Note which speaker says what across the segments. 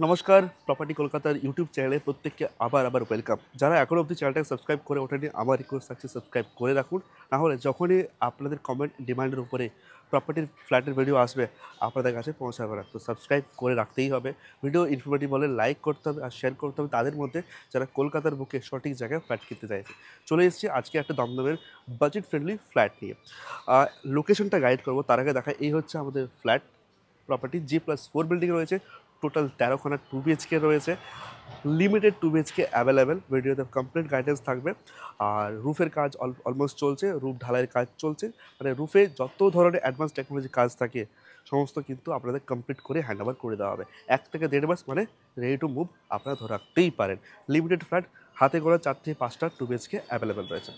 Speaker 1: নমস্কার, প্রপার্টি কলকাতার ইউটিউব চ্যানেলে প্রত্যেককে আবার ওয়েলকাম। যারা এখনও অবধি চ্যানেলটাকে সাবস্ক্রাইব করে ওঠেনি, আমার রিকোয়েস্ট থাকছে সাবস্ক্রাইব করে রাখুন। নাহলে যখনই আপনাদের কমেন্ট ডিমান্ডের উপরে প্রপার্টির ফ্ল্যাটের ভিডিও আসবে আপনাদের কাছে পৌঁছাবে না। তো সাবস্ক্রাইব করে রাখতেই হবে। ভিডিও ইনফরমেটিভ হলে লাইক করতে হবে আর শেয়ার করতে হবে তাদের মধ্যে যারা কলকাতার বুকে সঠিক জায়গায় ফ্ল্যাট কিনতে চাইছে। চলে এসেছি আজকে একটা দমদমের বাজেট ফ্রেন্ডলি ফ্ল্যাট নিয়ে। লোকেশনটা গাইড করবো, তার আগে দেখা এই হচ্ছে আমাদের ফ্ল্যাট প্রপার্টি G+4 বিল্ডিং রয়েছে। টোটাল 13খানা 2 BHK রয়েছে। Limited 2 BHK available. ভিডিওতে কমপ্লিট গাইডেন্স থাকবে। আর রুফের কাজ অলমোস্ট চলছে, রুফ ঢালাইয়ের কাজ চলছে। মানে রুফে যত ধরনের অ্যাডভান্স টেকনোলজি কাজ থাকে সমস্ত কিন্তু আপনাদের কমপ্লিট করে হ্যান্ড ওভার করে দেওয়া হবে। 1 থেকে 1.5 মাস মানে রেডি টু মুভ আপনারা ধরে রাখতেই পারেন। লিমিটেড ফ্ল্যাট, হাতে গোনা 4 থেকে 5টা 2 BHK অ্যাভেলেবেল রয়েছে।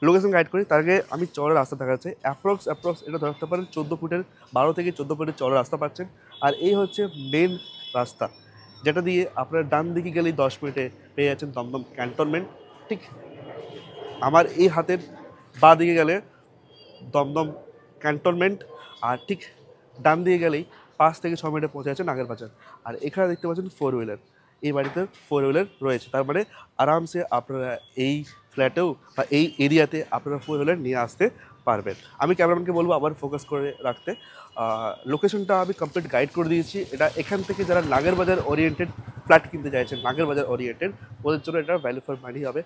Speaker 1: লোকেশন গাইড করি, তার আগে আমি চড়ের রাস্তা দেখাচ্ছি। অ্যাপ্রক্স এটা ধরে রাখতে পারেন 14 ফুটের, 12 থেকে 14 ফুটের চড়ের রাস্তা পাচ্ছেন। আর এই হচ্ছে মেন রাস্তা, যেটা দিয়ে আপনার ডান দিকে গেলেই 10 মিনিটে পেয়ে যাচ্ছেন দমদম ক্যান্টনমেন্ট। ঠিক আমার এই হাতের বাঁ দিকে গেলে দমদম ক্যান্টনমেন্ট, আর ঠিক ডান দিকে গেলেই 5 থেকে 6 মিনিটে পৌঁছে যাচ্ছে নাগের বাজার। আর এখানে দেখতে পাচ্ছেন 4 হুইলার, এই বাড়িতে 4 হুইলার রয়েছে। তার মানে আরামসে আপনারা এই ফ্ল্যাটেও বা এই এরিয়াতে আপনারা 4 হুইলার নিয়ে আসতে পারবেন। আমি ক্যামেরাম্যানকে বলবো আবার ফোকাস করে রাখতে। লোকেশনটা আমি কমপ্লিট গাইড করে দিয়েছি। এটা এখান থেকে যারা নাগের বাজার ওরিয়েন্টেড ফ্ল্যাট কিনতে চাইছেন, নাগের বাজার ওরিয়েন্টেড, ওদের জন্য এটা ভ্যালু ফর মানি হবে।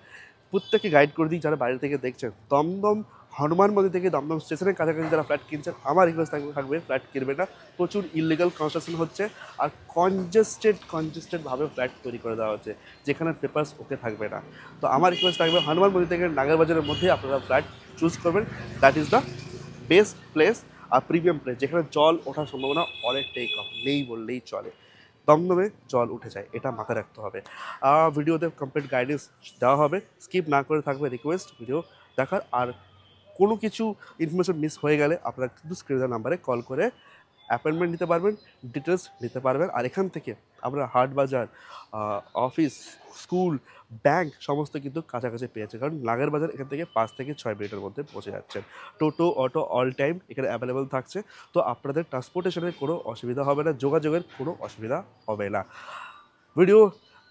Speaker 1: প্রত্যেককে গাইড করে দিই যারা বাইরে থেকে দেখছেন। দমদম হনুমান মন্দির থেকে দমদম স্টেশনের কাছাকাছি যারা ফ্ল্যাট কিনছেন, আমার রিকোয়েস্ট থাকবে ফ্ল্যাট কিনবে না। প্রচুর ইলিগাল কনস্ট্রাকশন হচ্ছে আর কনজেস্টেডভাবে ফ্ল্যাট তৈরি করে দেওয়া হচ্ছে, যেখানে পেপারস ওকে থাকবে না। তো আমার রিকোয়েস্ট থাকবে হনুমান মন্দির থেকে নাগেরবাজারের মধ্যে আপনারা ফ্ল্যাট চুজ করবেন। That is the best place আর প্রিমিয়াম প্লেস, যেখানে জল ওঠার সম্ভাবনা অনেকটাই কম, নেই বললেই চলে। দমদমে জল উঠে যায়, এটা মাথায় রাখতে হবে। ভিডিওতে কমপ্লিট গাইডেন্স দেওয়া হবে, স্কিপ না করে থাকবে রিকোয়েস্ট ভিডিও দেখার। আর কোনো কিছু ইনফরমেশন মিস হয়ে গেলে আপনারা কিন্তু স্ক্রিনের নাম্বারে কল করে অ্যাপয়েন্টমেন্ট নিতে পারবেন, ডিটেলস নিতে পারবেন। আর এখান থেকে আমরা হাট বাজার, অফিস, স্কুল, ব্যাংক সমস্ত কিন্তু কাছাকাছি পেয়েছে, কারণ নাগের বাজার এখান থেকে 5 থেকে 6 মিনিটের মধ্যে পৌঁছে যাচ্ছেন। টোটো, অটো অল টাইম এখানে অ্যাভেলেবেল থাকছে। তো আপনাদের ট্রান্সপোর্টেশনের কোনো অসুবিধা হবে না, যোগাযোগের কোনো অসুবিধা হবে না। ভিডিও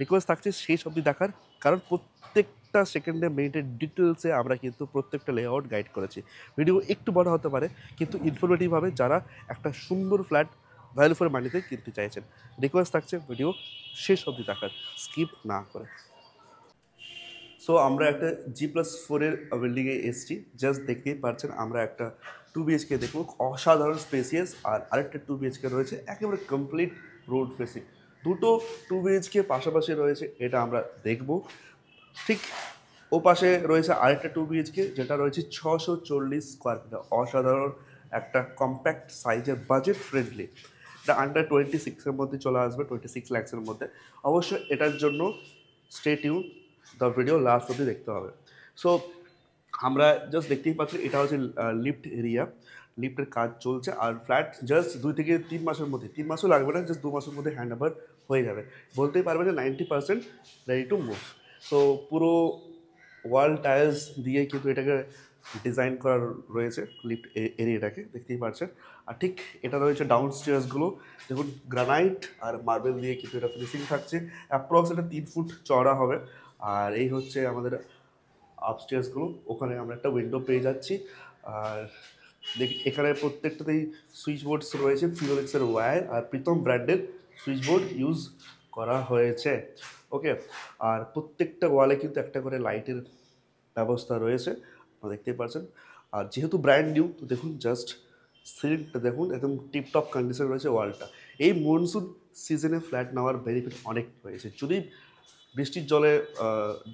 Speaker 1: রিকোয়েস্ট থাকছে শেষ অবধি দেখার, কারণ প্রত্যেকটা সেকেন্ডে মিনিটের ডিটেলসে আমরা কিন্তু প্রত্যেকটা লেআউট গাইড করেছি। ভিডিও একটু বড় হতে পারে, কিন্তু ইনফরমেটিভভাবে যারা একটা সুন্দর ফ্ল্যাট ভ্যালু ফর মানিতে কিনতে চাইছেন, রিকোয়েস্ট থাকছে ভিডিও শেষ অবধি দেখার, স্কিপ না করে। সো আমরা একটা G+4-এর বিল্ডিংয়ে এসেছি। জাস্ট দেখতেই পাচ্ছেন আমরা একটা 2 BHK দেখবো, অসাধারণ স্পেসিয়াস। আর আরেকটা 2 BHK রয়েছে একেবারে কমপ্লিট রোড ফেসিং। দুটো 2 BHK পাশাপাশি রয়েছে, এটা আমরা দেখব। ঠিক ও পাশে রয়েছে আরেকটা 2 BHK, যেটা রয়েছে 640 স্কোয়ার ফিট। অসাধারণ একটা কম্প্যাক্ট সাইজের, বাজেট ফ্রেন্ডলি। এটা আন্ডার 26-এর মধ্যে চলে আসবে, 26 লাখসের মধ্যে। অবশ্যই এটার জন্য stay tune, the video last অবধি দেখতে হবে। সো আমরা জাস্ট দেখতেই পাচ্ছি এটা হচ্ছে লিফট এরিয়া, লিফটের কাজ চলছে। আর ফ্ল্যাট জাস্ট 2 থেকে 3 মাসের মধ্যে, 3 মাসও লাগবে না, জাস্ট 2 মাসের মধ্যে হ্যান্ড ওভার হয়ে যাবে। বলতেই পারবে যে 90% রেডি টু মুভ। সো পুরো ওয়াল টাইলস দিয়ে কিন্তু এটাকে ডিজাইন করা রয়েছে, লিফট এরিয়াটাকে দেখতেই পাচ্ছেন। আর ঠিক এটা রয়েছে ডাউন স্টেয়ার্সগুলো, দেখুন গ্রানাইট আর মার্বেল দিয়ে কিন্তু এটা ফিনিশিং থাকছে। অ্যাপ্রক্স এটা 3 ফুট চওড়া হবে। আর এই হচ্ছে আমাদের আপস্টেয়ার্সগুলো, ওখানে আমরা একটা উইন্ডো পেয়ে যাচ্ছি। আর দেখি এখানে প্রত্যেকটাতেই সুইচ বোর্ডস রয়েছে, ফিনোলেক্সের ওয়্যার আর প্রীতম ব্র্যান্ডের সুইচ বোর্ড ইউজ করা হয়েছে। ওকে, আর প্রত্যেকটা ওয়ালে কিন্তু একটা করে লাইটের ব্যবস্থা রয়েছে, আপনারা দেখতেই পাচ্ছেন। আর যেহেতু ব্র্যান্ড নিউ, তো দেখুন জাস্ট সিলিংটা দেখুন, একদম টিপটপ কন্ডিশন রয়েছে ওয়ালটা। এই মনসুন সিজনে ফ্ল্যাট নেওয়ার বেনিফিট অনেক রয়েছে। যদি বৃষ্টির জলে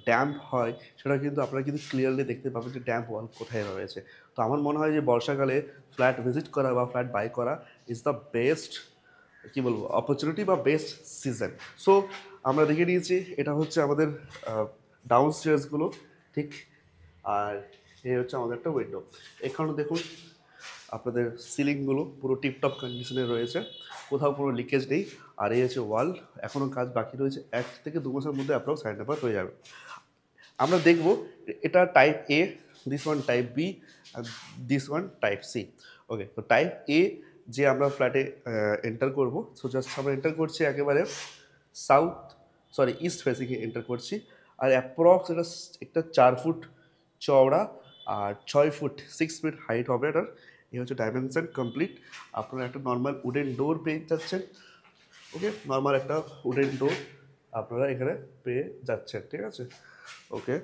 Speaker 1: ড্যাম্প হয়, সেটা কিন্তু আপনারা কিন্তু ক্লিয়ারলি দেখতে পাবেন যে ড্যাম্প ওয়াল কোথায় রয়েছে। তো আমার মনে হয় যে বর্ষাকালে ফ্ল্যাট ভিজিট করা বা ফ্ল্যাট বাই করা ইজ দ্য বেস্ট, কী বলবো, অপরচুনিটি বা বেস্ট সিজন। সো আমরা দেখে নিয়েছি এটা হচ্ছে আমাদের ডাউন স্টেয়ার্সগুলো, ঠিক। আর এই হচ্ছে আমাদের একটা উইন্ডো। এখানে দেখুন আপনাদের সিলিংগুলো পুরো টিপটপ কন্ডিশনে রয়েছে, কোথাও কোনো লিকেজ নেই। আর এই হচ্ছে ওয়াল, এখনও কাজ বাকি রয়েছে, 1 থেকে 2 মাসের মধ্যে অ্যাপ্রক্স হ্যান্ড ওভার হয়ে যাবে। আমরা দেখব এটা type A, this one type B, আর this one type C. Okay, তো টাইপ এ যে আমরা ফ্ল্যাটে এন্টার করব, সো জাস্ট আমরা এন্টার করছি একেবারে ইস্ট ফেসিংয়ে এন্টার করছি। আর অ্যাপ্রক্স এটা একটা 4 ফুট চওড়া আর 6 ফুট 6 ফিট হাইট হবে এটার। এই হচ্ছে ডাইমেনশন কমপ্লিট। আপনারা একটা নর্মাল উডেন ডোর পেয়ে যাচ্ছেন। ওকে, নর্মাল একটা উডেন ডোর আপনারা এখানে পেয়ে যাচ্ছেন, ঠিক আছে। ওকে,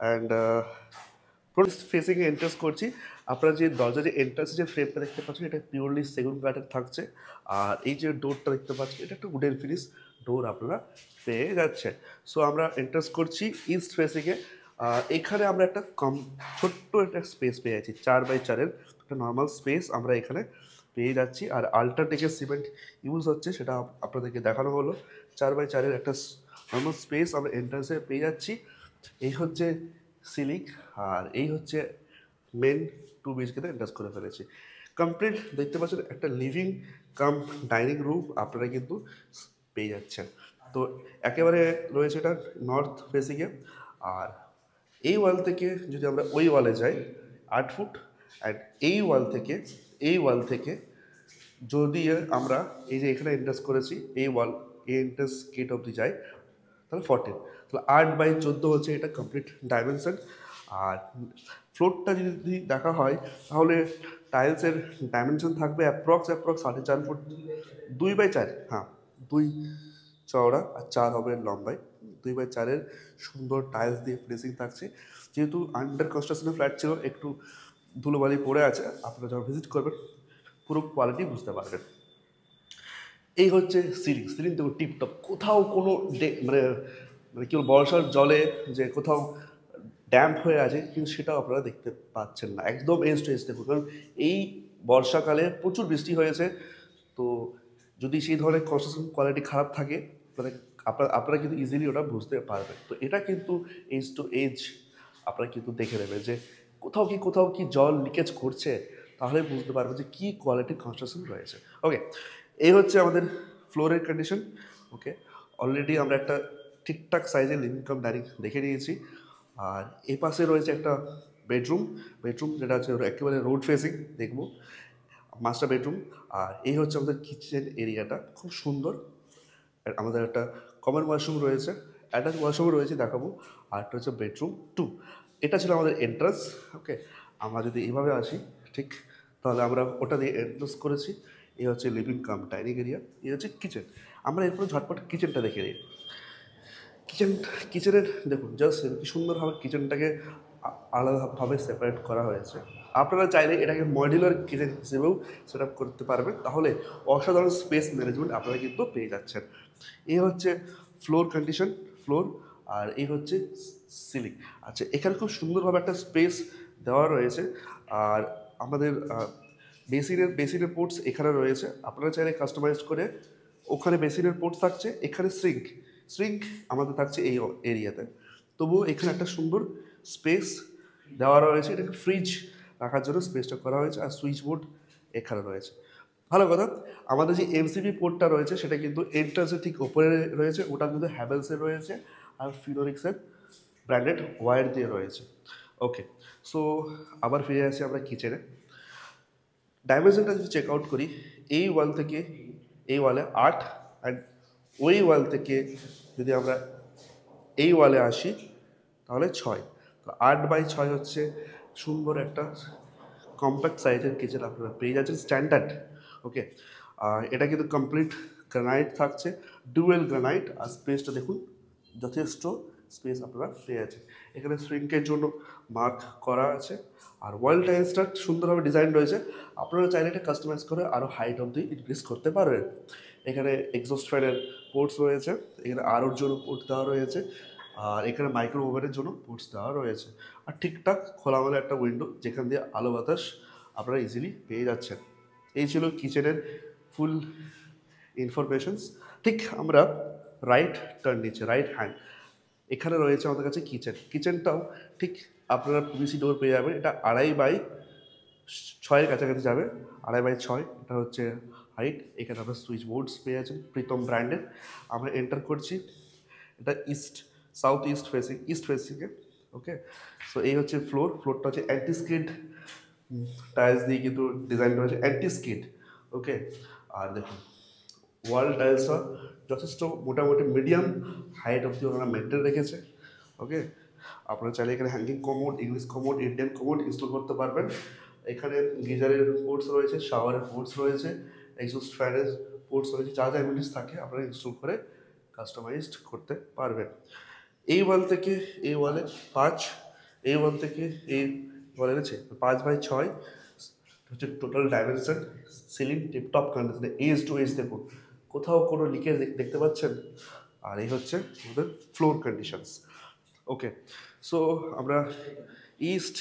Speaker 1: অ্যান্ড ফ্রন্ট ফেসিংয়ে এন্ট্রেন্স করছি। আপনারা যে দরজা যে এন্ট্রান্সে যে ফ্রেমটা দেখতে পাচ্ছেন এটা পিওরলি সেগুন কাঠের থাকছে। আর এই যে ডোরটা দেখতে পাচ্ছেন এটা একটা উডেন ফিনিশ ডোর আপনারা পেয়ে যাচ্ছেন। সো আমরা এন্ট্রেন্স করছি ইস্ট ফেসিংয়ে। এখানে আমরা একটা ছোট্ট একটা স্পেস পেয়ে যাচ্ছি 4x4-এর একটা নর্মাল স্পেস আমরা এখানে পেয়ে যাচ্ছি। আর আল্ট্রাটেকের সিমেন্ট ইউজ হচ্ছে সেটা আপনাদেরকে দেখানো হলো। 4x4-এর একটা নর্মাল স্পেস আমরা এন্ট্রান্সে পেয়ে যাচ্ছি। এই হচ্ছে সিলিং আর এই হচ্ছে মেন 2 BHK এন্টাচ করে ফেলেছি কমপ্লিট। দেখতে পাচ্ছেন একটা লিভিং কাম ডাইনিং রুম আপনারা কিন্তু পেয়ে যাচ্ছেন। তো একেবারে রয়েছে এটা নর্থ ফেসিংয়ে। আর এই ওয়াল থেকে যদি আমরা ওই ওয়ালে যাই 8 ফুট, অ্যান্ড এই ওয়াল থেকে যদি আমরা এই যে এখানে এন্টাচ করেছি এই এন্টাচ গেট অবধি যাই তাহলে 14, তাহলে 8x14 হচ্ছে এটা কমপ্লিট ডাইমেনশন। আর ফ্লোরটা যদি দেখা হয় তাহলে টাইলসের ডাইমেনশন থাকবে অ্যাপ্রক্স 4.5 ফুট, 2x4, হ্যাঁ 2 চওড়া আর 4 হবে লম্বায়। 2x4-এর সুন্দর টাইলস দিয়ে ফিনিশিং থাকছে। যেহেতু আন্ডার কনস্ট্রাকশনের ফ্ল্যাট ছিল একটু ধুলোবালি পড়ে আছে, আপনারা যখন ভিজিট করবেন পুরো কোয়ালিটি বুঝতে পারবেন। এই হচ্ছে সিলিং দেখুন টিপটপ, কোথাও কোনো মানে মানে কি বর্ষার জলে যে কোথাও ড্যাম্প হয়ে আছে কিন্তু সেটাও আপনারা দেখতে পাচ্ছেন না, একদম এজ টু এজ দেখুন। কারণ এই বর্ষাকালে প্রচুর বৃষ্টি হয়েছে, তো যদি সেই ধরনের কনস্ট্রাকশন কোয়ালিটি খারাপ থাকে আপনারা কিন্তু ইজিলি ওটা বুঝতে পারবেন। তো এটা কিন্তু এজ টু এজ আপনারা কিন্তু দেখে নেবেন যে কোথাও কি জল লিকেজ করছে, তাহলে বুঝতে পারবেন যে কী কোয়ালিটির কনস্ট্রাকশন রয়েছে। ওকে, এই হচ্ছে আমাদের ফ্লোরের কন্ডিশন। ওকে, অলরেডি আমরা একটা ঠিকঠাক সাইজের লিভিং কাম ডাইনিং দেখে নিয়েছি। আর এ পাশে রয়েছে একটা বেডরুম যেটা হচ্ছে একেবারে রোড ফেসিং দেখবো, মাস্টার বেডরুম। আর এই হচ্ছে আমাদের কিচেন এরিয়াটা, খুব সুন্দর। আর আমাদের একটা কমন ওয়াশরুম রয়েছে, অ্যাটাচ ওয়াশরুম রয়েছে দেখাবো। আর একটা হচ্ছে বেডরুম 2। এটা ছিল আমাদের এন্ট্রান্স। ওকে, আমরা যদি এইভাবে আসি ঠিক, তাহলে আমরা ওটা দিয়ে এন্ট্রান্স করেছি। এই হচ্ছে লিভিং কাম ডাইনিং এরিয়া, এই হচ্ছে কিচেন। আমরা এরপরে ঝটপট কিচেনটা দেখে নিই। কিচেনের দেখুন জাস্ট কি সুন্দরভাবে কিচেনটাকে আলাদাভাবে সেপারেট করা হয়েছে। আপনারা চাইলে এটাকে মডিউলার কিচেন হিসেবেও সেট আপ করতে পারবেন, তাহলে অসাধারণ স্পেস ম্যানেজমেন্ট আপনারা কিন্তু পেয়ে যাচ্ছেন। এই হচ্ছে ফ্লোর, আর এই হচ্ছে সিলিং। আচ্ছা, এখানে খুব সুন্দরভাবে একটা স্পেস দেওয়া রয়েছে। আর আমাদের বেসিনের পোর্টস এখানে রয়েছে, আপনারা চাইলে কাস্টমাইজ করে ওখানে বেসিনের পোর্টস থাকছে, এখানে শ্রিঙ্ক আমাদের থাকছে এই এরিয়াতে। তবুও এখানে একটা সুন্দর স্পেস দেওয়া রয়েছে, এটাকে ফ্রিজ রাখার জন্য স্পেসটা করা হয়েছে। আর সুইচ বোর্ড এখানে রয়েছে। ভালো কথা, আমাদের যে এমসিবি পোর্টটা রয়েছে সেটা কিন্তু এন্ট্রান্সের ঠিক ওপরে রয়েছে, ওটা কিন্তু হ্যাভেলসের রয়েছে আর ফিনোরিক্সের ব্র্যান্ডেড ওয়্যার দিয়ে রয়েছে। ওকে, সো আবার ফিরে আসি আমরা কিচেনে। ডাইমেনশনটা যদি চেক আউট করি, এই ওয়াল থেকে এই ওয়ালে 8, অ্যান্ড ওই ওয়াল থেকে যদি আমরা এই ওয়ালে আসি তাহলে 6। তো 8x6 হচ্ছে সুন্দর একটা কম্প্যাক্ট সাইজের কিচেন আপনারা পেয়ে যাচ্ছেন স্ট্যান্ডার্ড। ওকে, এটা কিন্তু কমপ্লিট গ্রানাইট থাকছে, ডুয়েল গ্রানাইট। আর স্পেসটা দেখুন যথেষ্ট স্পেস আপনারা পেয়ে যাচ্ছেন। এখানে শ্রিঙ্কের জন্য মার্ক করা আছে। আর ওয়াল টাইলসটা সুন্দরভাবে ডিজাইন রয়েছে, আপনারা চাইলে এটা কাস্টমাইজ করে আরও হাইট অবধি ইনক্রিজ করতে পারবেন। এখানে এক্সস্ট ফ্যানের পোর্টস রয়েছে, এখানে আরোর জন্য পোর্ট দেওয়া রয়েছে, আর এখানে মাইক্রো ওভেনের জন্য পোর্টস দেওয়া রয়েছে। আর ঠিকঠাক খোলামেলা একটা উইন্ডো যেখান দিয়ে আলো বাতাস আপনারা ইজিলি পেয়ে যাচ্ছেন। এই ছিল কিচেনের ফুল ইনফরমেশনস। ঠিক আমরা রাইট টার্ন নিচ্ছে, রাইট হ্যান্ড, এখানে রয়েছে আমাদের কাছে কিচেনটাও ঠিক আপনারা পিভিসি ডোর পেয়ে যাবেন। এটা 2.5x6 কাছাকাছি যাবে, 2.5x6 এটা হচ্ছে হাইট। এখানে আমরা সুইচ বোর্ডস পেয়ে যাচ্ছেন প্রীতম ব্র্যান্ডের। আমরা এন্টার করছি, এটা ইস্ট ফেসিংয়ে। ওকে, সো এই হচ্ছে ফ্লোরটা হচ্ছে অ্যান্টিস্কিড টাইলস দিয়ে কিন্তু ডিজাইন রয়েছে, অ্যান্টিস্কিড। ওকে, আর দেখুন ওয়াল টাইলসটা যথেষ্ট মোটামুটি মিডিয়াম হাইট অবধি ওনারা মেনটেন রেখেছে। ওকে, আপনারা চাইলে এখানে hanging commode, English commode, Indian commode install করতে পারবেন। এখানে গিজারের পোর্টস রয়েছে, শাওয়ারের পোর্টস রয়েছে, এক্সস্ট ফ্যানের পোর্টস রয়েছে, যা যা এমনিটিস থাকে আপনারা ইনস্টল করে কাস্টমাইজড করতে পারবেন। এই ওয়াল থেকে এই ওয়ালে 5, এই ওয়াল থেকে এই ওয়ালে রয়েছে 5x6 হচ্ছে টোটাল ডাইমেনশন। সিলিং টিপটপ কন্ডিশনে, এজ টু এজ দেখুন, কোথাও কোনো লিকেজ দেখতে পাচ্ছেন? আর এই হচ্ছে আমাদের ফ্লোর কন্ডিশনস। ওকে, সো আমরা ইস্ট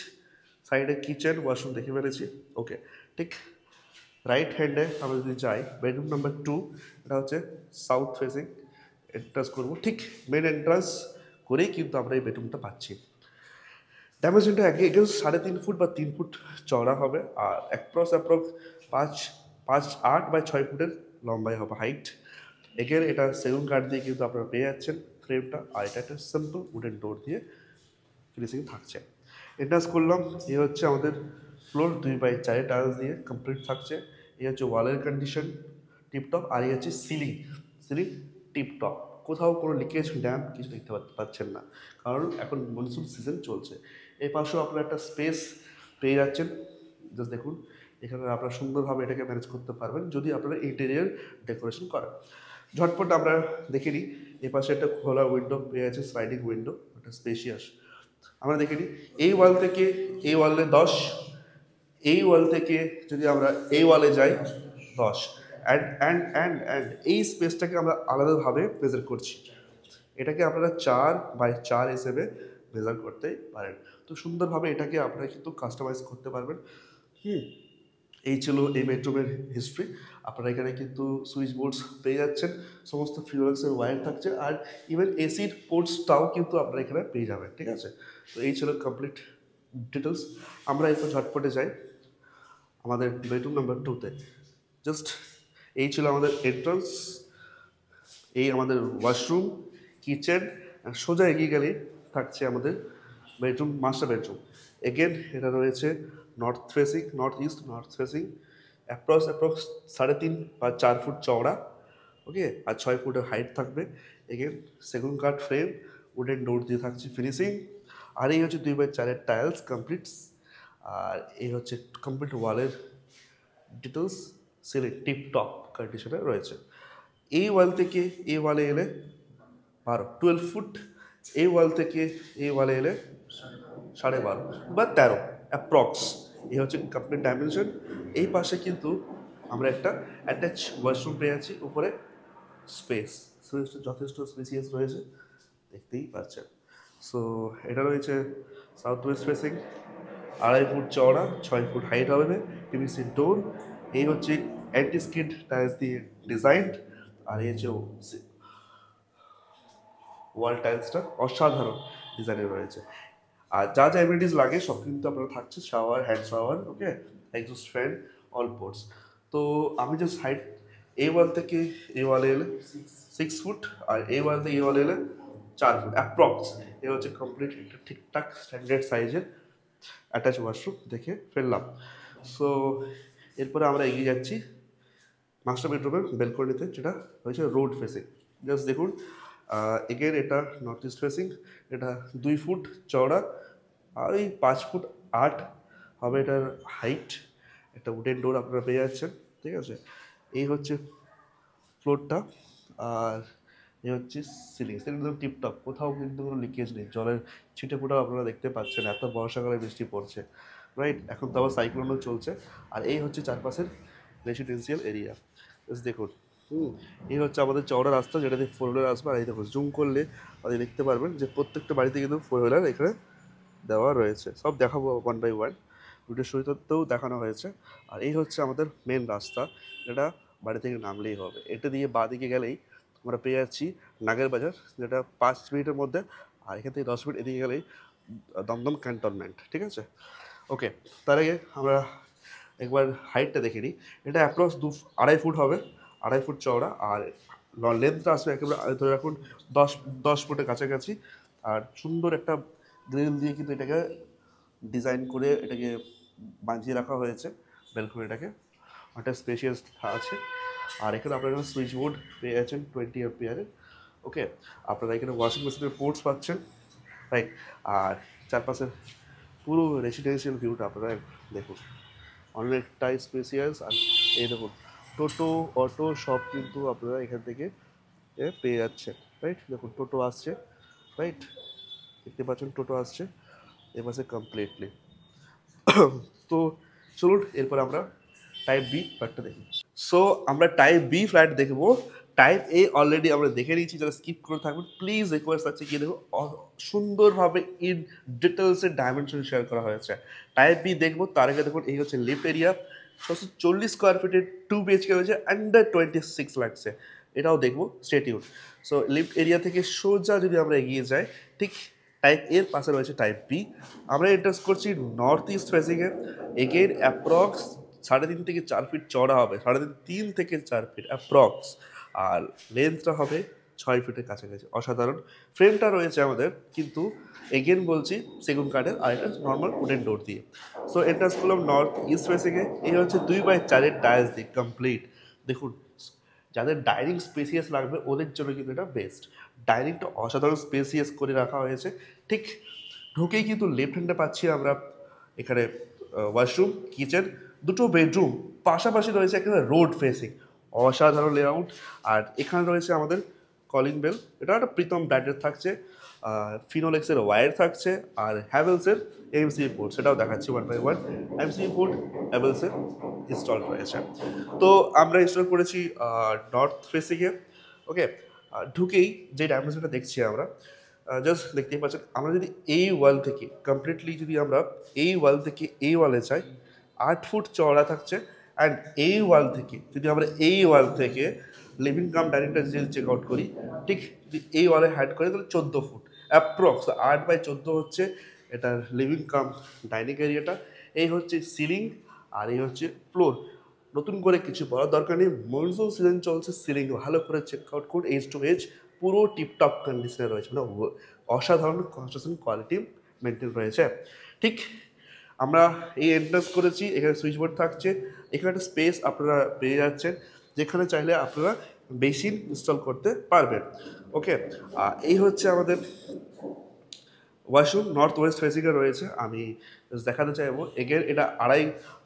Speaker 1: সাইডে কিচেন ওয়াশরুম দেখে ফেলেছি। ওকে, ঠিক রাইট হ্যান্ডে আমরা যদি যাই, বেডরুম নাম্বার 2, এটা হচ্ছে সাউথ ফেসিং এন্ট্রান্স করবো, ঠিক মেন এন্ট্রান্স করেই কিন্তু আমরা এই বেডরুমটা পাচ্ছি। ডাইমেনশনটা এগেন 3.5 ফুট বা 3 ফুট চওড়া হবে, আর অ্যাপ্রক্স 8x6 ফুটের লম্বাই হবে হাইট। এগেন এটা সেগুন কাঠ দিয়ে কিন্তু আপনারা পেয়ে যাচ্ছেন ফ্রেমটা, আর এটা একটা সিম্পল উডেন ডোর দিয়ে ফিনিশিং থাকছে। এন্ট্রান্স করলাম, এই হচ্ছে আমাদের ফ্লোর 2x4 টাইলস দিয়ে কমপ্লিট থাকছে। এই হচ্ছে ওয়ালের কন্ডিশন টিপটপ, আর এই হচ্ছে সিলিং টিপটপ, কোথাও কোনো লিকেজ ড্যাম্প কিছু দেখতে পাচ্ছেন না, কারণ এখন মনসুন সিজন চলছে। এই পাশেও আপনারা একটা স্পেস পেয়ে যাচ্ছেন, জাস্ট দেখুন এখানে আপনারা সুন্দরভাবে এটাকে ম্যানেজ করতে পারবেন যদি আপনারা ইন্টেরিয়ার ডেকোরেশন করেন। ঝটপট আমরা দেখে নিই, এ পাশে একটা খোলা উইন্ডো পেয়ে যাচ্ছে, স্লাইডিং উইন্ডো, একটা স্পেশিয়াস। আমরা দেখে নিই এই ওয়াল থেকে এই ওয়ালে 10, এই ওয়াল থেকে যদি আমরা এই ওয়ালে যাই 10, অ্যান্ড এই স্পেসটাকে আমরা আলাদাভাবে মেজার করছি, এটাকে আপনারা 4x4 হিসেবে মেজার করতে পারেন। তো সুন্দরভাবে এটাকে আপনারা কিন্তু কাস্টমাইজ করতে পারবেন। এই ছিল এই বেডরুমের হিস্ট্রি। আপনারা এখানে কিন্তু সুইচ বোর্ডস পেয়ে যাচ্ছেন, সমস্ত ফিউয়েলসের ওয়্যার থাকছে, আর ইভেন এসির পোর্টসটাও কিন্তু আপনারা এখানে পেয়ে যাবেন, ঠিক আছে? তো এই ছিল কমপ্লিট ডিটেলস। আমরা এরপর ঝটপটে যাই আমাদের বেডরুম নাম্বার 2-তে। জাস্ট এই ছিল আমাদের এন্ট্রান্স, এই আমাদের ওয়াশরুম, কিচেন, আর সোজা এগিয়ে গেলেই থাকছে আমাদের বেডরুম, মাস্টার বেডরুম। এগেন এটা রয়েছে নর্থ ফেসিং, অ্যাপ্রক্স 3.5 বা 4 ফুট চওড়া। ওকে, আর 6 ফুটের হাইট থাকবে। এগেন সেগুন কাঠ ফ্রেম, উডেন ডোর দিয়ে থাকছে ফিনিশিং। আর এই হচ্ছে 2x4 টাইলস কমপ্লিটস, আর এই হচ্ছে কমপ্লিট ওয়ালের ডিটেলস, সিলিং টিপটপ কন্ডিশনে রয়েছে। এই ওয়াল থেকে এই ওয়ালে এলে 12 ফুট, এই ওয়াল থেকে এই ওয়ালে এলে 12.5 বা 13 অ্যাপ্রক্স। এই হচ্ছে কমপ্লিট ডাইমেনশন। এই পাশে কিন্তু আমরা একটা অ্যাটাচ ওয়াশরুম পেয়ে আছি, উপরে স্পেসটা যথেষ্ট স্পেসিয়াস রয়েছে, দেখতেই পাচ্ছেন। সো এটা রয়েছে সাউথ ওয়েস্ট ফেসিং, 2.5 ফুট চওড়া, 6 ফুট হাইট হবে, পিভিসি ডোর। এই হচ্ছে অ্যান্টি স্কিড টাইলস দিয়ে ডিজাইনড, আর এই হচ্ছে ওয়াল টাইলসটা অসাধারণ ডিজাইনের রয়েছে। আর যা যা এমনিটিস লাগে সব কিন্তু আপনার থাকছে, শাওয়ার, হ্যান্ড শাওয়ার, ওকে, এক্সস্ট ফ্যান, অল পোর্টস। তো আমি জাস্ট হাইট এই ওয়াল থেকে এই ওয়ালে এলে 6 ফুট, আর এই ওয়াল থেকে এই ওয়ালে এলে 4 ফুট অ্যাপ্রক্স। এ হচ্ছে কমপ্লিট একটা ঠিকঠাক স্ট্যান্ডার্ড সাইজের অ্যাটাচ ওয়াশরুম দেখে ফেললাম। সো এরপরে আমরা এগিয়ে যাচ্ছি মাস্টার বেডরুমের বেলকনিতে, যেটা হয়েছে রোড ফেসিং। জাস্ট দেখুন, এগেন এটা নর্থ ইস্ট ফেসিং, এটা 2 ফুট চওড়া, আর ওই 5 ফুট 8 হবে এটার হাইট। একটা উডেন ডোর আপনারা পেয়ে যাচ্ছেন, ঠিক আছে? এই হচ্ছে ফ্লোরটা, আর এই হচ্ছে সিলিং একদম টিপটপ, কোথাও কিন্তু কোনো লিকেজ নেই, জলের ছিটে ফোটাও আপনারা দেখতে পাচ্ছেন, এত বর্ষাকালে বৃষ্টি পড়ছে, রাইট? এখন তো আবার সাইক্লোনও চলছে। আর এই হচ্ছে চারপাশের রেসিডেন্সিয়াল এরিয়া, দেখুন। এই হচ্ছে আমাদের চওড়া রাস্তা, যেটাতে 4 হুইলার আসবে। আর এই দেখুন, জুম করলে আপনি দেখতে পারবেন যে প্রত্যেকটা বাড়িতে কিন্তু 4 হুইলার এখানে দেওয়া রয়েছে। সব দেখাবো 1 বাই 1, ভিডিও শুরুতেও দেখানো হয়েছে। আর এই হচ্ছে আমাদের মেন রাস্তা, যেটা বাড়ি থেকে নামলেই হবে। এটা দিয়ে বাঁ দিকে গেলেই আমরা পেয়ে যাচ্ছি নাগের বাজার, যেটা 5 মিনিটের মধ্যে। আর এখান থেকে 10 মিনিট এদিকে গেলেই দমদম ক্যান্টনমেন্ট, ঠিক আছে? ওকে, তার আগে আমরা একবার হাইটটা দেখে নিই। এটা অ্যাপ্রক্স 2.5 ফুট হবে, 2.5 ফুট চওড়া, আর লেন্থটা আসবে একেবারে ধরে রাখুন 10 ফুটের কাছাকাছি। আর সুন্দর একটা গ্রিল দিয়ে কিন্তু এটাকে ডিজাইন করে এটাকে বাঁধিয়ে রাখা হয়েছে, বেলকনিটাকে অনেকটা স্পেশিয়াস আছে। আর এখানে আপনারা সুইচ বোর্ড পেয়ে যাচ্ছেন 20 অ্যাম্পিয়ারের। ওকে, আপনারা এখানে ওয়াশিং মেশিনের পোর্টস পাচ্ছেন, রাইট। আর চারপাশের পুরো রেসিডেন্সিয়াল ভিউটা আপনারা দেখুন, অনেকটাই স্পেসিয়াস। আর এই দেখুন টোটো অটো সব কিন্তু আপনারা এখান থেকে পেয়ে যাচ্ছেন, রাইট। দেখুন টোটো আসছে, রাইট, দেখতে পাচ্ছেন টোটো আসছে এপাশে কমপ্লিটলি। তো চলুন এরপর আমরা টাইপ বি ফ্ল্যাটটা দেখি। সো আমরা টাইপ বি ফ্ল্যাট দেখবো। টাইপ এ অলরেডি আমরা দেখে নিয়েছি, যারা স্কিপ করে থাকবেন প্লিজ রিকোয়েস্ট আছে গিয়ে দেখো, সুন্দরভাবে ইন ডিটেলসের ডাইমেনশন শেয়ার করা হয়েছে। টাইপ বি দেখবো তার আগে দেখুন এই হচ্ছে লিফট এরিয়া, 640 স্কোয়ার ফিটের 2 বিএইচকে রয়েছে, আন্ডার 26 লাগছে, এটাও দেখবো, stay tune. So lift area থেকে সোজা যদি আমরা এগিয়ে যাই, ঠিক টাইপ এর পাশে রয়েছে টাইপ বি। আমরা এন্টার করছি নর্থ ইস্ট ফেসিংয়ে, এগেন অ্যাপ্রক্স 3.5 থেকে 4 ফিট চড়া হবে, 3.5 থেকে 4 ফিট অ্যাপ্রক্স, আর লেন্থটা হবে 6 ফিটের কাছাকাছি। অসাধারণ ফ্রেমটা রয়েছে আমাদের, কিন্তু এগেন বলছি সেগুন কাঠের, আর এটা নর্মাল উডেন ডোর দিয়ে। সো এন্টার করলাম নর্থ ইস্ট ফেসিংয়ে, এই হচ্ছে 2x4 টাইলস দিয়ে কমপ্লিট। দেখুন যাদের ডাইনিং স্পেসিয়াস লাগবে ওদের জন্য কিন্তু এটা বেস্ট। ডাইনিংটা অসাধারণ স্পেসিয়াস করে রাখা হয়েছে। ঠিক ঢুকেই কিন্তু লেফট হ্যান্ডে পাচ্ছি আমরা এখানে ওয়াশরুম, কিচেন, দুটো বেডরুম, পাশাপাশি রয়েছে একেবারে রোড ফেসিং, অসাধারণ লেআউট। আর এখানে রয়েছে আমাদের কলিং বেল, এটা একটা প্রীতম ব্র্যান্ডের থাকছে, ফিনোলেক্সের ওয়্যার থাকছে, আর হ্যাভেলসের এমসিবি পোর্ট, সেটাও দেখাচ্ছি 1 বাই 1। এমসিবি পোর্ট হ্যাভেলসের ইনস্টল রয়েছে। তো আমরা ইনস্টল করেছি নর্থ ফেসিংয়ে। ওকে, ঢুকেই যে ডাইমেনশনটা দেখছি আমরা, জাস্ট দেখতেই পাচ্ছেন, আমরা যদি এই ওয়াল থেকে কমপ্লিটলি যদি আমরা এই ওয়াল থেকে এই ওয়ালে যাই, 8 ফুট চওড়া থাকছে। অ্যান্ড এই ওয়াল থেকে যদি আমরা এই ওয়াল থেকে লিভিং কাম ডাইনিংটা যদি চেক আউট করি, ঠিক যদি এই ওয়ালে হ্যাড করি তাহলে 14 ফুট অ্যাপ্রক্স, 8x14 হচ্ছে এটার লিভিং কাম ডাইনিং এরিয়াটা। এই হচ্ছে সিলিং আর এই হচ্ছে ফ্লোর। নতুন করে কিছু বলার দরকার নেই, মনসুন সিজন চলছে, সিলিং ভালো করে চেক আউট করুন, এজ টু এজ পুরো টিপটপ কন্ডিশনে রয়েছে, মানে অসাধারণ কনস্ট্রাকশন কোয়ালিটি মেনটেন রয়েছে। ঠিক আমরা এই এন্ট্রান্স করেছি, এখানে সুইচ বোর্ড থাকছে, এখানে একটা স্পেস আপনারা পেয়ে যাচ্ছেন যেখানে চাইলে আপনারা বেসিন ইনস্টল করতে পারবেন। ওকে, এই হচ্ছে আমাদের ওয়াশরুম, নর্থ ওয়েস্ট ফেসিংয়ে রয়েছে। আমি দেখাতে চাইবো এগেন, এটা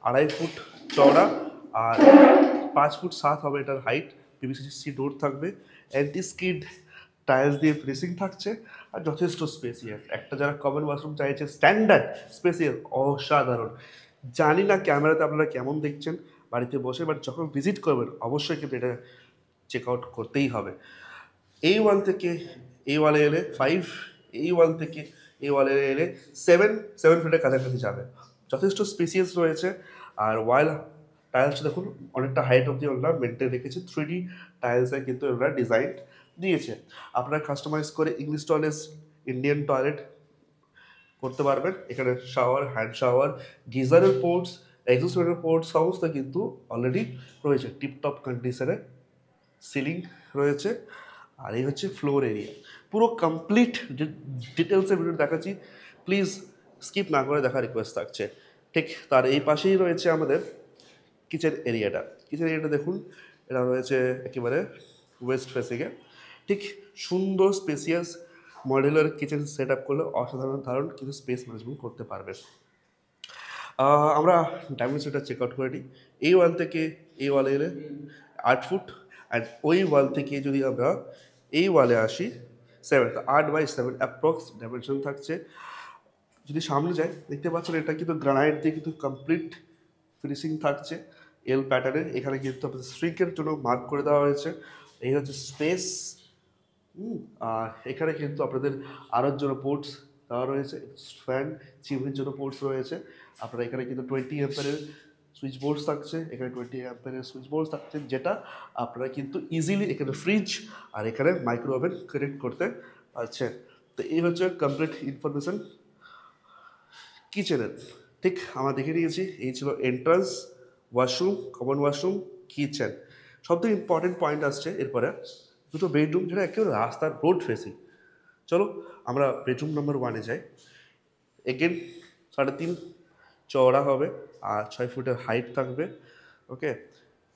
Speaker 1: আড়াই ফুট চওড়া আর 5 ফুট 7 হবে এটার হাইট। পিভিসি ডোর থাকবে, অ্যান্টি স্কিড টাইলস দিয়ে ফিনিশিং থাকছে, আর যথেষ্ট স্পেসিয়াস। একটা যারা কমন ওয়াশরুম চাইছে স্ট্যান্ডার্ড স্পেসিয়াস, অসাধারণ। জানি না ক্যামেরাতে আপনারা কেমন দেখছেন বাড়িতে বসে, বাট যখন ভিজিট করবেন অবশ্যই কিন্তু এটা চেক আউট করতেই হবে। এই ওয়াল থেকে এই ওয়ালে এলে 5, এই ওয়াল থেকে এই ওয়ালে এলে 7 ফিটের কাছাকাছি যাবে, যথেষ্ট স্পেসিয়াস রয়েছে। আর ওয়াল টাইলস দেখুন অনেকটা হাইট অব্দি ওরা মেনটেন রেখেছে, 3D টাইলসে কিন্তু ওরা ডিজাইন দিয়েছে। আপনারা কাস্টমাইজ করে ইংলিশ টয়লেট, ইন্ডিয়ান টয়লেট করতে পারবেন। এখানে শাওয়ার, হ্যান্ড শাওয়ার, গিজারের পোর্টস, এক্সস্ট ফ্যানের পোর্টস সমস্ত কিন্তু অলরেডি রয়েছে টিপটপ কন্ডিশনে। সিলিং রয়েছে, আর এই হচ্ছে ফ্লোর এরিয়া। পুরো কমপ্লিট ডিটেলসের ভিডিও দেখাচ্ছি, প্লিজ স্কিপ না করে দেখার রিকোয়েস্ট থাকছে। ঠিক তার এই পাশেই রয়েছে আমাদের কিচেন এরিয়াটা। কিচেন এরিয়াটা দেখুন, এটা রয়েছে একেবারে ওয়েস্ট ফেসিংয়ে। ঠিক সুন্দর স্পেসিয়াস মডেলার কিচেন সেট আপ করলে অসাধারণ ধারণ কিন্তু স্পেস ম্যানেজমেন্ট করতে পারবে। আমরা ডাইমেনশনটা চেক আউট করে নিই। এই ওয়াল থেকে এই ওয়ালে এলে 8 ফুট, অ্যান্ড ওই ওয়াল থেকে যদি আমরা এই ওয়ালে আসি 7, 8x7 অ্যাপ্রক্স ডাইমেনশন থাকছে। যদি সামনে যাই দেখতে পাচ্ছেন এটা কিন্তু গ্রানাইট দিয়ে কিন্তু কমপ্লিট ফিনিশিং থাকছে এল প্যাটার্নের। এখানে কিন্তু আপনাদের স্ট্রিকের জন্য মার্ক করে দেওয়া হয়েছে। এই হচ্ছে স্পেস। আর এখানে কিন্তু আপনাদের আলোর জন্য পোর্টস দেওয়া রয়েছে, ফ্যান চিমনির জন্য পোর্টস রয়েছে। আপনারা এখানে কিন্তু 20 অ্যাম্পিয়ারের সুইচ বোর্ডস থাকছে, এখানে 20 অ্যাম্পিয়ারের সুইচ বোর্ডস থাকছে, যেটা আপনারা কিন্তু ইজিলি এখানে ফ্রিজ আর এখানে মাইক্রো ওভেন কানেক্ট করতে পারছেন। তো এই হচ্ছে কমপ্লিট ইনফরমেশন কিচেনের। ঠিক আমরা দেখে নিয়েছি, এই ছিল entrance, washroom, common washroom, kitchen. সবথেকে ইম্পর্টেন্ট পয়েন্ট আসছে এরপরে, দুটো বেডরুম যেটা একেবারে রাস্তার রোড ফেসিং। চলো আমরা বেডরুম নাম্বার 1-এ যাই। এগেন 3.5 চওড়া হবে আর 6 ফুটের হাইট থাকবে। ওকে,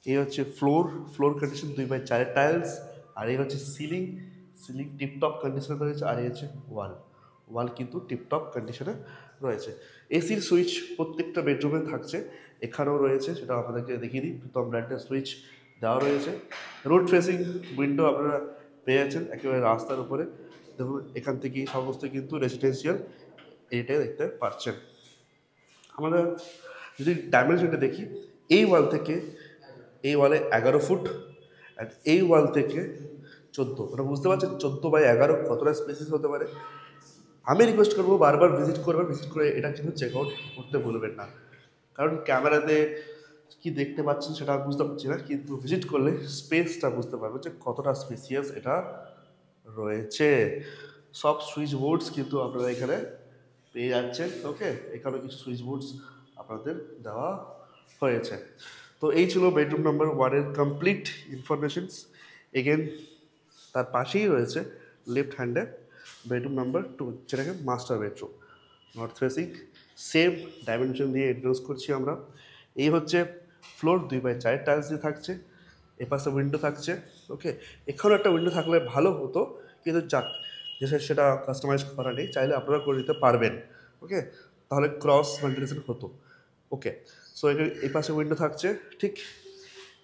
Speaker 1: এই হচ্ছে ফ্লোর কন্ডিশন 2/4 টাইলস। আর এই হচ্ছে সিলিং টিপটপ কন্ডিশনে রয়েছে। আর এই হচ্ছে ওয়াল কিন্তু টিপটপ কন্ডিশনে রয়েছে। এসির সুইচ প্রত্যেকটা বেডরুমে থাকছে, এখানেও রয়েছে, সেটা আপনাদেরকে দেখিয়ে দিই। প্রীতম ব্র্যান্ডের সুইচ দেওয়া রয়েছে। রোড ফেসিং উইন্ডো আপনারা পেয়ে যাচ্ছেন একেবারে রাস্তার উপরে। দেখুন এখান থেকেই সমস্ত কিন্তু রেসিডেন্সিয়াল এইটাই দেখতে পাচ্ছেন। আমরা যদি ডাইমেনশনটা দেখি, এই ওয়াল থেকে এই ওয়ালে 11 ফুট, আর এই ওয়াল থেকে 14, মানে বুঝতে পারছেন 14/11 কতটা স্পেসিস হতে পারে। আমি রিকোয়েস্ট করবো বারবার ভিজিট করে এটা কিন্তু চেক আউট করতে ভুলবেন না, কারণ ক্যামেরাতে কি দেখতে পাচ্ছেন সেটা বুঝতে পারছি না, কিন্তু ভিজিট করলে স্পেসটা বুঝতে পারবেন যে কতটা স্পেসিয়াস এটা রয়েছে। সব সুইচ বোর্ডস কিন্তু আপনারা এখানে পেয়ে যাচ্ছেন। ওকে, এখানে কিছু সুইচ বোর্ডস আপনাদের দেওয়া হয়েছে। তো এই ছিল বেডরুম নাম্বার 1-এর কমপ্লিট ইনফরমেশনস। এগেন তার পাশেই রয়েছে লেফট হ্যান্ডে বেডরুম নাম্বার 2, যেটাকে master bedroom, north facing, same dimension দিয়ে ইন্ট্রোডিউস করছি আমরা। এই হচ্ছে ফ্লোর 2/4 টাইলস দিয়ে থাকছে, এপাশে উইন্ডো থাকছে। ওকে, এখানেও একটা উইন্ডো থাকলে ভালো হতো, কিন্তু যাক, যে সেটা কাস্টমাইজ করা নেই, চাইলে আপনারা করে দিতে পারবেন। ওকে, তাহলে ক্রস ভেন্টিলেশন হতো। ওকে, সো এই পাশে উইন্ডো থাকছে, ঠিক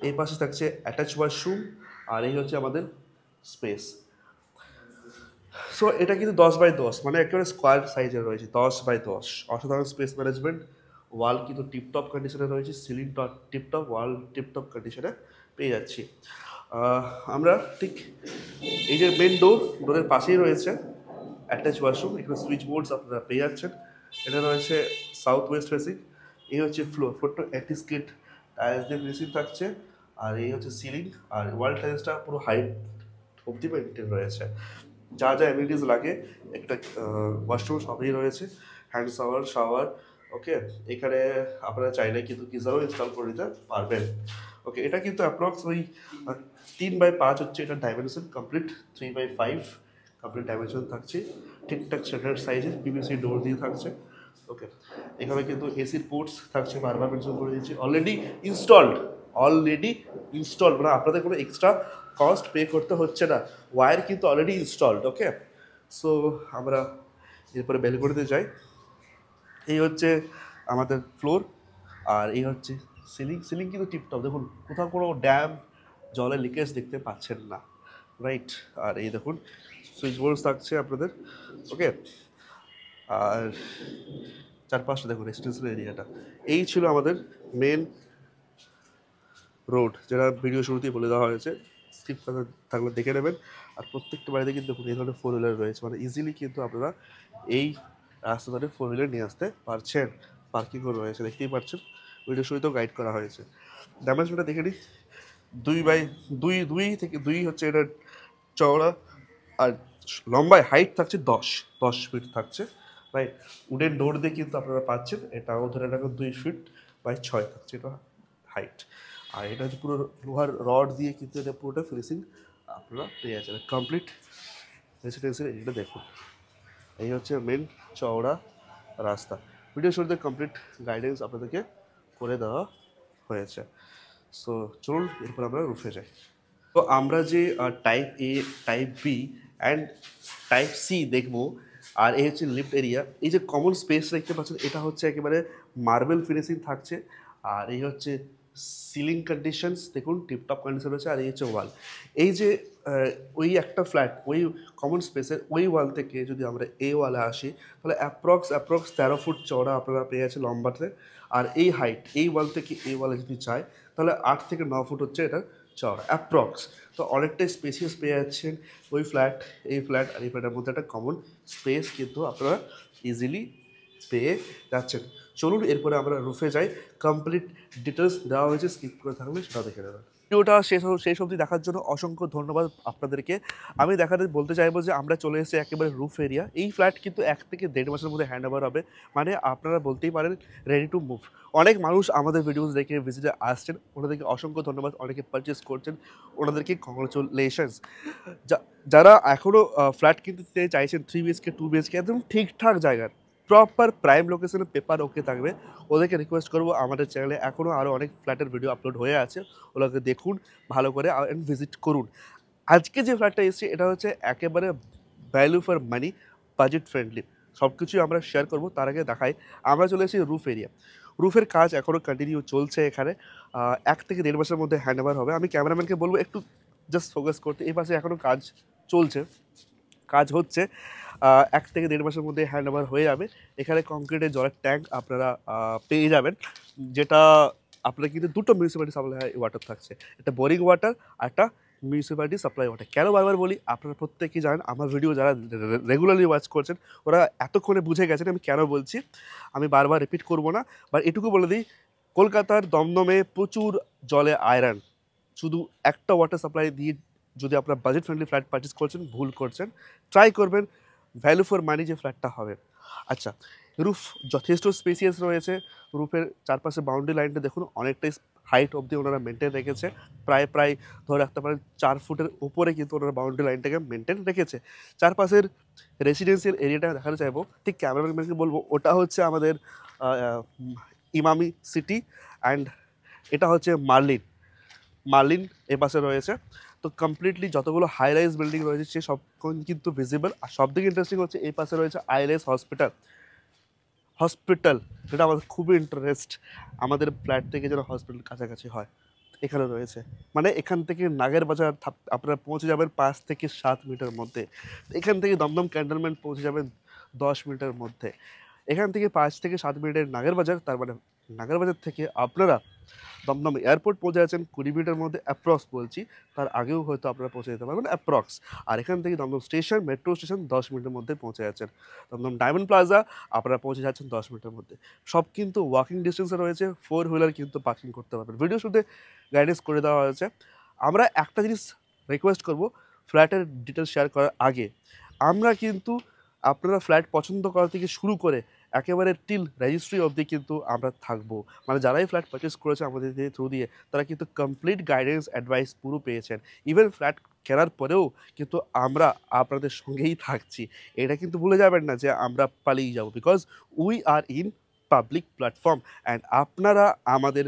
Speaker 1: এই পাশে থাকছে অ্যাটাচ ওয়াশরুম। আর এই হচ্ছে আমাদের স্পেস। সো এটা কিন্তু 10/10, মানে একেবারে স্কোয়ার সাইজের রয়েছে, 10/10, অসাধারণ স্পেস ম্যানেজমেন্ট। ওয়াল কিন্তু টিপটপ কন্ডিশনে রয়েছে, সিলিং টিপটপ, ওয়াল টিপটপ কন্ডিশনে পেয়ে যাচ্ছি। আমরা ঠিক এই যে মেন ডোরের পাশেই রয়েছে অ্যাটাচ ওয়াশরুম, এখানে সুইচ বোর্ডস আপনারা পেয়ে যাচ্ছেন। এটা রয়েছে সাউথ ওয়েস্ট ফেসিং। এই হচ্ছে ফ্লোরটা অ্যান্টিস্কিড টাইলস দিয়ে ফিনিশিং থাকছে। আর এই হচ্ছে সিলিং, আর ওয়াল টাইলসটা পুরো হাইট অবধি মেনটেন রয়েছে। যা যা অ্যামিনিটিস লাগে একটা ওয়াশরুম সবই রয়েছে, হ্যান্ড শাওয়ার। ওকে, এখানে আপনারা চাইলে কিন্তু গিজারও ইনস্টল করে নিতে পারবেন। ওকে, এটা কিন্তু অ্যাপ্রক্স ওই 3/5 হচ্ছে এটা ডাইমেনশন, কমপ্লিট 3/5 কমপ্লিট ডাইমেনশন থাকছে, ঠিকঠাক স্ট্যান্ডার্ড সাইজের পিভিসি ডোর দিয়ে থাকছে। ওকে, এখানে কিন্তু এসির পোর্টস থাকছে, বারবার মেনশন করে দিচ্ছি, অলরেডি ইনস্টলড, মানে আপনাদের কোনো এক্সট্রা কস্ট পে করতে হচ্ছে না, ওয়্যার কিন্তু অলরেডি ইনস্টলড। ওকে, সো আমরা এরপরে ব্যালকনিতে যাই। এই হচ্ছে আমাদের ফ্লোর, আর এই হচ্ছে সিলিং কিন্তু টিপটপ, দেখুন কোথাও কোনো ড্যাম জলের লিকেজ দেখতে পাচ্ছেন না, রাইট। আর এই দেখুন সুইচ বোর্ড থাকছে আপনাদের। ওকে, আর চারপাশটা দেখুন রেসিডেন্সিয়াল এরিয়াটা। এই ছিল আমাদের মেন রোড, যেটা ভিডিও শুরুতেই বলে দেওয়া হয়েছে, স্কিপ থাকলে দেখে নেবেন। আর প্রত্যেকটা বাড়িতে কিন্তু দেখুন এই ধরনের 4 হুইলার রয়েছে, মানে ইজিলি কিন্তু আপনারা এই রাস্তা ধরে 4 হুইলার নিয়ে আসতে পারছেন। পার্কিংও রয়েছে, দেখতেই পাচ্ছেন, ভিডিও শুরুতেও গাইড করা হয়েছে। ডাইমেনশনটা দেখে নিই, 2/2 হচ্ছে এটা চওড়া, আর লম্বায় হাইট থাকছে 10 ফিট থাকছে, রাইট। উডেন ডোর দিয়ে কিন্তু আপনারা পাচ্ছেন, এটাও ধরে রাখুন 2 ফিট/6 থাকছে এটা হাইট। আর এটা হচ্ছে পুরো লোহার রড দিয়ে কিন্তু এটা পুরোটা ফিনিশিং আপনারা পেয়ে যাচ্ছেন। কমপ্লিট রেসিডেন্সিয়াল এরিয়াটা দেখুন, এই হচ্ছে মেন চওড়া রাস্তা। ভিডিও শুরুতে কমপ্লিট গাইডেন্স আপনাদেরকে করে দেওয়া হয়েছে। সো চলুন এরপর আমরা রুফে যাই। তো আমরা যে type A, type B and type C দেখবো, আর এই হচ্ছে লিফট এরিয়া। এই যে কমন স্পেস দেখতে পাচ্ছেন, এটা হচ্ছে একেবারে মার্বেল ফিনিশিং থাকছে। আর এই হচ্ছে সিলিং কন্ডিশনস দেখুন টিপটপ কন্ডিশন রয়েছে। আর এই হচ্ছে ওয়াল। এই যে ওই একটা ফ্ল্যাট, ওই কমন স্পেসের ওই ওয়াল থেকে যদি আমরা এই ওয়ালে আসি, তাহলে অ্যাপ্রক্স 13 ফুট চওড়া আপনারা পেয়ে যাচ্ছে লম্বাতে। আর এই হাইট এই ওয়াল থেকে এই ওয়ালে যদি চাই, তাহলে 8 থেকে 9 ফুট হচ্ছে এটা চওড়া অ্যাপ্রক্স। তো অনেকটাই স্পেসিয়াস পেয়ে যাচ্ছেন ওই ফ্ল্যাট, এই ফ্ল্যাট আর এই ফ্ল্যাটের মধ্যে একটা কমন স্পেস কিন্তু আপনারা ইজিলি পেয়ে যাচ্ছেন। চলুন এরপরে আমরা রুফে যাই, কমপ্লিট ডিটেলস দেওয়া হয়েছে, স্কিপ করে থাকলে সেটা দেখে নেবেন। ভিডিওটা শেষ অবধি দেখার জন্য অসংখ্য ধন্যবাদ আপনাদেরকে। আমি বলতে চাইবো যে আমরা চলে এসেছি একেবারে রুফ এরিয়া। এই ফ্ল্যাট কিন্তু 1 থেকে 1.5 মাসের মধ্যে হ্যান্ড ওভার হবে, মানে আপনারা বলতেই পারেন রেডি টু মুভ। অনেক মানুষ আমাদের ভিডিওস দেখে ভিজিটে আসছেন, ওনাদেরকে অসংখ্য ধন্যবাদ। অনেকে পারচেস করছেন, ওনাদেরকে কংগ্রাচুলেশনস। যারা এখনও ফ্ল্যাট কিনতে চাইছেন 3 BHK 2 BHK একদম ঠিকঠাক জায়গার, প্রপার প্রাইম লোকেশনে পেপার ওকে থাকবে। ওদেরকে রিকোয়েস্ট করবো আমাদের চ্যানেলে এখনও আরও অনেক ফ্ল্যাটের ভিডিও আপলোড হয়ে আছে, ওগুলোকে দেখুন ভালো করে অ্যান্ড ভিজিট করুন। আজকে যে ফ্ল্যাটটা এসেছে এটা হচ্ছে একেবারে value for money, budget friendly. সব কিছুই আমরা শেয়ার করবো। তার আগে দেখাই, আমরা চলে এসেছি রুফ এরিয়া। রুফের কাজ এখনও কন্টিনিউ চলছে এখানে। 1 থেকে 1.5 মাসের মধ্যে হ্যান্ড ওভার হবে। আমি ক্যামেরাম্যানকে বলবো একটু জাস্ট ফোকাস করতে। এই পাশে এখনও কাজ চলছে, কাজ হচ্ছে। 1 থেকে 1.5 মাসের মধ্যে হ্যান্ড ওভার হয়ে যাবে। এখানে কংক্রিটের জলের ট্যাঙ্ক আপনারা পেয়ে যাবেন, যেটা আপনার কিন্তু দুটো মিউনিসিপ্যালিটি সাপ্লাই ওয়াটার থাকছে, একটা বোরিং ওয়াটার আর একটা মিউনিসিপ্যালিটি সাপ্লাই ওয়াটার। কেন বারবার বলি, আপনারা প্রত্যেকেই জানেন, আমার ভিডিও যারা রেগুলারলি ওয়াচ করছেন ওরা এতক্ষণে বুঝে গেছেন আমি কেন বলছি, আমি বারবার রিপিট করব না। বাট এটুকু বলে দিই, কলকাতার দমদমে প্রচুর জলে আয়রন। শুধু একটা ওয়াটার সাপ্লাই দিয়ে যদি আপনার বাজেট ফ্রেন্ডলি ফ্ল্যাট পারচেস করছেন, ভুল করছেন। ট্রাই করবেন ভ্যালু ফর মানি যে ফ্ল্যাটটা হবে। আচ্ছা, রুফ যথেষ্ট স্পেসিয়াস রয়েছে। রুফের চারপাশে বাউন্ডারি লাইনটা দেখুন, অনেকটাই হাইট অবধি ওনারা মেনটেন রেখেছে। প্রায় ধরে রাখতে পারেন 4 ফুটের উপরে কিন্তু ওনারা বাউন্ডারি লাইনটাকে মেনটেন রেখেছে। চারপাশের রেসিডেন্সিয়াল এরিয়াটা দেখাতে চাইবো, ঠিক ক্যামেরাম্যানকে বলবো ওটা হচ্ছে আমাদের ইমামি সিটি অ্যান্ড এটা হচ্ছে মার্লিন এ পাশে রয়েছে। তো কমপ্লিটলি যতগুলো হাই রাইজ বিল্ডিং রয়েছে সে সব কিন্তু ভিজিবল। আর সবথেকে ইন্টারেস্টিং হচ্ছে এই পাশে রয়েছে আইএলএস হসপিটাল, যেটা আমাদের খুবই ইন্টারেস্ট। আমাদের ফ্ল্যাট থেকে যেন হসপিটাল কাছাকাছি হয়, এখানে রয়েছে। মানে এখান থেকে নাগের বাজার আপনারা পৌঁছে যাবেন 5 থেকে 7 মিনিটের মধ্যে। এখান থেকে দমদম ক্যান্টনমেন্ট পৌঁছে যাবেন 10 মিনিটের মধ্যে। এখান থেকে 5 থেকে 7 মিনিটের নাগের বাজার, তার মানে নাগের বাজার থেকে আপনারা দমদম এয়ারপোর্ট পৌঁছে যাচ্ছেন 20 মিনিটের মধ্যে অ্যাপ্রক্স বলছি, তার আগেও হয়তো আপনারা পৌঁছে যেতে পারবেন অ্যাপ্রক্স। আর এখান থেকে দমদম স্টেশন, মেট্রো স্টেশন 10 মিনিটের মধ্যে পৌঁছে যাচ্ছেন। দমদম ডায়মন্ড প্লাজা আপনারা পৌঁছে যাচ্ছেন 10 মিনিটের মধ্যে। সব কিন্তু ওয়াকিং ডিস্টেন্সে রয়েছে, 4 হুইলার কিন্তু পার্কিং করতে পারবেন। ভিডিও শুতে গাইডেন্স করে দেওয়া হয়েছে। আমরা একটা জিনিস রিকোয়েস্ট করব, ফ্ল্যাটের ডিটেলস শেয়ার করার আগে আমরা কিন্তু আপনারা ফ্ল্যাট পছন্দ করা থেকে শুরু করে একেবারে টিল রেজিস্ট্রি অবধি কিন্তু আমরা থাকবো। মানে যারাই ফ্ল্যাট পারচেস করেছে আমাদের থ্রু দিয়ে, তারা কিন্তু কমপ্লিট গাইডেন্স অ্যাডভাইস পুরো পেয়েছেন। ইভেন ফ্ল্যাট কেনার পরেও কিন্তু আমরা আপনাদের সঙ্গেই থাকছি। এটা কিন্তু ভুলে যাবেন না যে আমরা পালিয়ে যাব, because we are in public platform and আপনারা আমাদের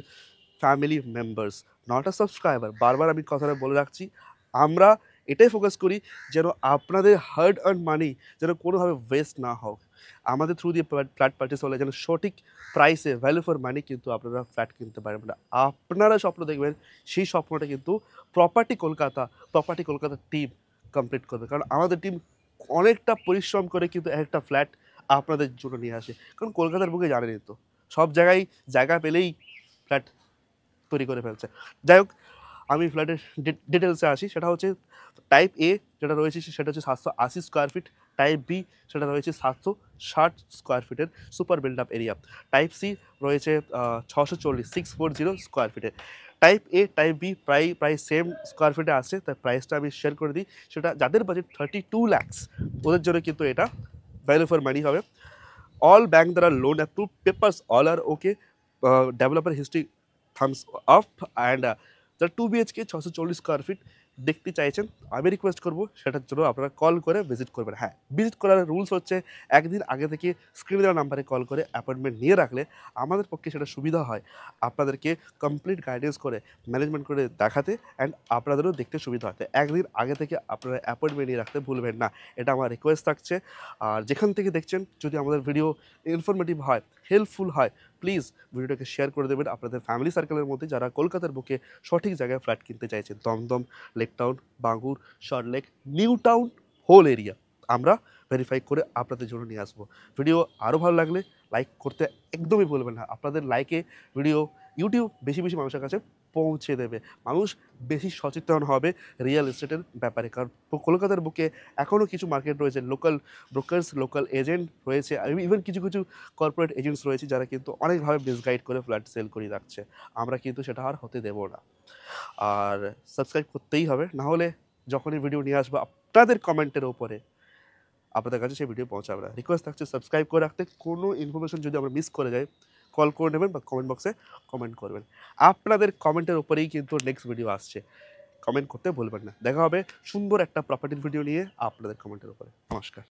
Speaker 1: family members, not a subscriber. বারবার আমি কথাটা বলে রাখছি, আমরা এটাই ফোকাস করি যেন আপনাদের হার্ড আর্ন মানি যেন কোনোভাবে ওয়েস্ট না হোক। আমাদের থ্রু দিয়ে ফ্ল্যাট পারচেস হলে যেন সঠিক প্রাইসে ভ্যালু ফর মানি কিন্তু আপনারা ফ্ল্যাট কিনতে পারবেন। আপনারা স্বপ্ন দেখবেন, সেই স্বপ্নটা কিন্তু প্রপার্টি কলকাতা টিম কমপ্লিট করবে। কারণ আমাদের টিম অনেকটা পরিশ্রম করে কিন্তু একটা ফ্ল্যাট আপনাদের জন্য নিয়ে আসে। কারণ কলকাতার বুকে জানেনই তো, সব জায়গায় জায়গা পেলেই ফ্ল্যাট তৈরি করে ফেলছে। যাই হোক, আমি ফ্ল্যাটের ডিটেলসে আসি। সেটা হচ্ছে টাইপ এ যেটা রয়েছে সেটা হচ্ছে 780 স্কোয়ার ফিট। টাইপ বি সেটা রয়েছে 760 স্কোয়ার ফিটের super build up area. Type C রয়েছে 640 স্কোয়ার ফিটের। টাইপ এ টাইপ বি প্রায় সেম স্কোয়ার ফিটে আসছে, তার প্রাইসটা আমি শেয়ার করে দিই। সেটা যাদের বাজেট 32 lakhs ওদের জন্য কিন্তু এটা ভ্যালু ফর মানি হবে। অল ব্যাংক দ্বারা loan approve, papers all are okay, developer history thumbs up and যারা 2 BHK 640 স্কোয়ার ফিট দেখতে চাইছেন, আমি রিকোয়েস্ট করবো সেটার জন্য আপনারা কল করে ভিজিট করবেন। হ্যাঁ, ভিজিট করার রুলস হচ্ছে একদিন আগে থেকে স্ক্রিনে দেওয়া নাম্বারে কল করে অ্যাপয়েন্টমেন্ট নিয়ে রাখলে আমাদের পক্ষে সেটা সুবিধা হয় আপনাদেরকে কমপ্লিট গাইডেন্স করে ম্যানেজমেন্ট করে দেখাতে, অ্যান্ড আপনাদেরও দেখতে সুবিধা হয়। তাই একদিন আগে থেকে আপনারা অ্যাপয়েন্টমেন্ট নিয়ে রাখতে ভুলবেন না, এটা আমার রিকোয়েস্ট থাকছে। আর যেখান থেকে দেখছেন, যদি আমাদের ভিডিও ইনফরমেটিভ হয়, হেল্পফুল হয়, প্লিজ ভিডিওটাকে শেয়ার করে দেবেন আপনাদের ফ্যামিলি সার্কেলের মধ্যে যারা কলকাতার বুকে সঠিক জায়গায় ফ্ল্যাট কিনতে চাইছেন। দমদম, লেক টাউন, বাঙ্গুর, সল্টলেক, নিউ টাউন, হোল এরিয়া আমরা ভেরিফাই করে আপনাদের জন্য নিয়ে আসবো। ভিডিও আরও ভালো লাগলে লাইক করতে একদমই ভুলবেন না। আপনাদের লাইকে ভিডিও ইউটিউব বেশি মানুষের কাছে পৌঁছে দেবে, মানুষ বেশি সচেতন হবে রিয়েল এস্টেটের ব্যাপারে। কারণ কলকাতার বুকে এখনও কিছু মার্কেট রয়েছে, লোকাল ব্রোকার্স, লোকাল এজেন্ট রয়েছে, ইভেন কিছু কর্পোরেট এজেন্টস রয়েছে যারা কিন্তু অনেকভাবে মিসগাইড করে ফ্ল্যাট সেল করে রাখছে। আমরা কিন্তু সেটা আর হতে দেবো না। আর সাবস্ক্রাইব করতেই হবে, না হলে যখনই ভিডিও নিয়ে আসবো আপনাদের কমেন্টের ওপরে আপনাদের কাছে সেই ভিডিও পৌঁছাবে না। রিকোয়েস্ট থাকছে সাবস্ক্রাইব করে রাখতে। কোনো ইনফরমেশন যদি আমরা মিস করে যাই, কল করে নেবেন বা কমেন্ট বক্সে কমেন্ট করবেন। আপনাদের কমেন্টের উপরেই কিন্তু নেক্সট ভিডিও আসছে, কমেন্ট করতে ভুলবেন না। দেখা হবে সুন্দর একটা প্রপার্টির ভিডিও নিয়ে আপনাদের কমেন্টের উপরে। নমস্কার।